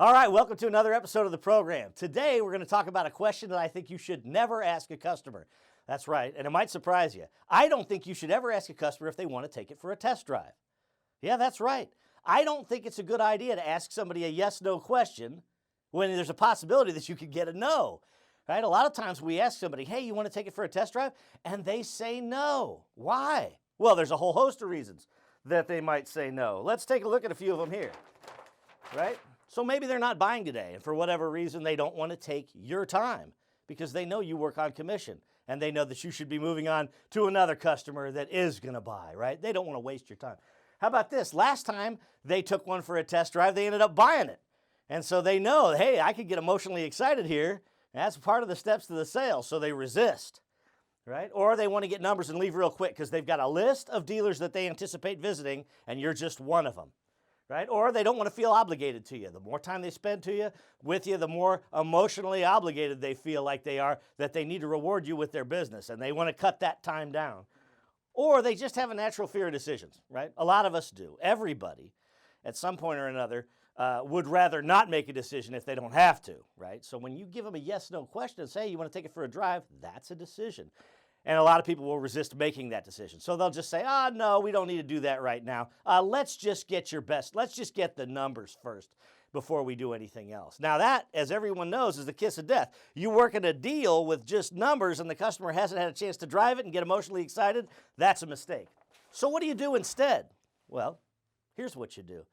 All right, welcome to another episode of the program. Today, we're going to talk about a question that I think you should never ask a customer. That's right, and it might surprise you. I don't think you should ever ask a customer if they want to take it for a test drive. Yeah, that's right. I don't think it's a good idea to ask somebody a yes-no question when there's a possibility that you could get a no. Right? A lot of times we ask somebody, hey, you want to take it for a test drive? And they say no. Why? Well, there's a whole host of reasons that they might say no. Let's take a look at a few of them here. Right? So maybe they're not buying today, and for whatever reason, they don't want to take your time because they know you work on commission, and they know that you should be moving on to another customer that is going to buy, right? They don't want to waste your time. How about this? Last time they took one for a test drive, they ended up buying it. And so they know, hey, I could get emotionally excited here. That's part of the steps to the sale, so they resist, right? Or they want to get numbers and leave real quick because they've got a list of dealers that they anticipate visiting, and you're just one of them. Right? Or they don't want to feel obligated to you. The more time they spend with you, the more emotionally obligated they feel like they are, that they need to reward you with their business, and they want to cut that time down. Or they just have a natural fear of decisions, right? A lot of us do. Everybody, at some point or another, would rather not make a decision if they don't have to, right? So when you give them a yes-no question and say, you want to take it for a drive, that's a decision. And a lot of people will resist making that decision. So they'll just say, no, we don't need to do that right now. Let's just get your best. Let's just get the numbers first before we do anything else. Now that, as everyone knows, is the kiss of death. You work in a deal with just numbers and the customer hasn't had a chance to drive it and get emotionally excited, that's a mistake. So what do you do instead? Well, here's what you do.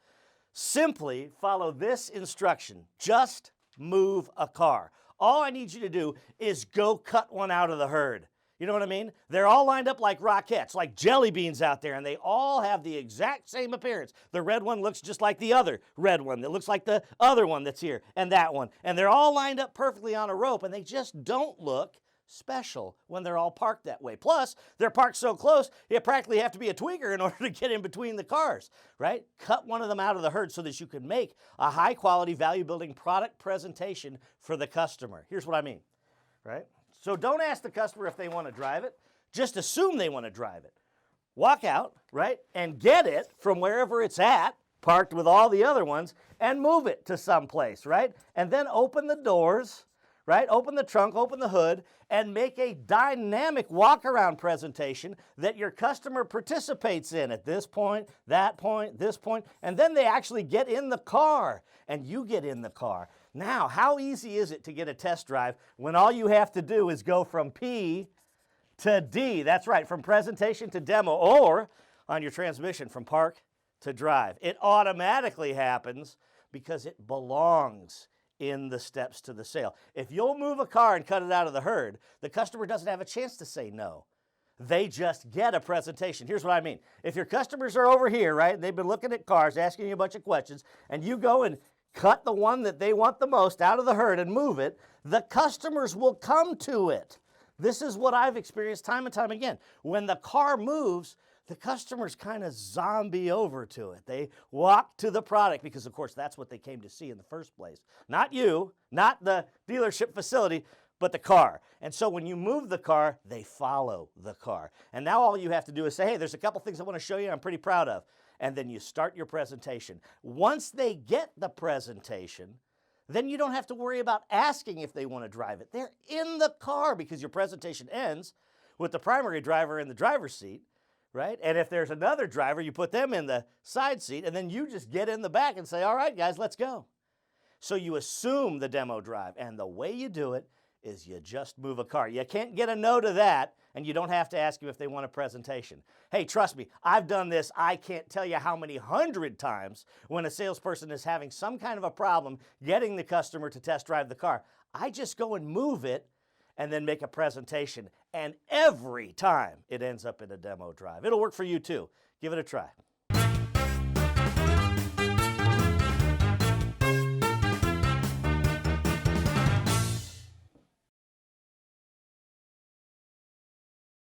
Simply follow this instruction. Just move a car. All I need you to do is go cut one out of the herd. You know what I mean? They're all lined up like rockets, like jelly beans out there, and they all have the exact same appearance. The red one looks just like the other red one that looks like the other one that's here, and that one. And they're all lined up perfectly on a rope, and they just don't look special when they're all parked that way. Plus, they're parked so close, you practically have to be a tweaker in order to get in between the cars, right? Cut one of them out of the herd so that you can make a high-quality, value-building product presentation for the customer. Here's what I mean, right? So don't ask the customer if they want to drive it. Just assume they want to drive it. Walk out, right, and get it from wherever it's at, parked with all the other ones, and move it to someplace, right? And then open the doors, right? Open the trunk, open the hood, and make a dynamic walk-around presentation that your customer participates in at this point, this point, and then they actually get in the car, and you get in the car. Now, how easy is it to get a test drive when all you have to do is go from P to D? That's right, from presentation to demo, or on your transmission from park to drive. It automatically happens because it belongs in the steps to the sale. If you'll move a car and cut it out of the herd, the customer doesn't have a chance to say no. They just get a presentation. Here's what I mean. If your customers are over here, right, they've been looking at cars, asking you a bunch of questions, and you go and cut the one that they want the most out of the herd and move it, the customers will come to it. This is what I've experienced time and time again. When the car moves, the customers kind of zombie over to it. They walk to the product because, of course, that's what they came to see in the first place. Not you, not the dealership facility, but the car. And so when you move the car, they follow the car. And now all you have to do is say, hey, there's a couple things I want to show you I'm pretty proud of. And then you start your presentation. Once they get the presentation, then you don't have to worry about asking if they want to drive it. They're in the car because your presentation ends with the primary driver in the driver's seat, right? And if there's another driver, you put them in the side seat, and then you just get in the back and say, all right, guys, let's go. So you assume the demo drive, and the way you do it is you just move a car. You can't get a no to that, and you don't have to ask them if they want a presentation. Hey, trust me, I've done this, I can't tell you how many 100 times when a salesperson is having some kind of a problem getting the customer to test drive the car. I just go and move it and then make a presentation, and every time it ends up in a demo drive. It'll work for you too. Give it a try.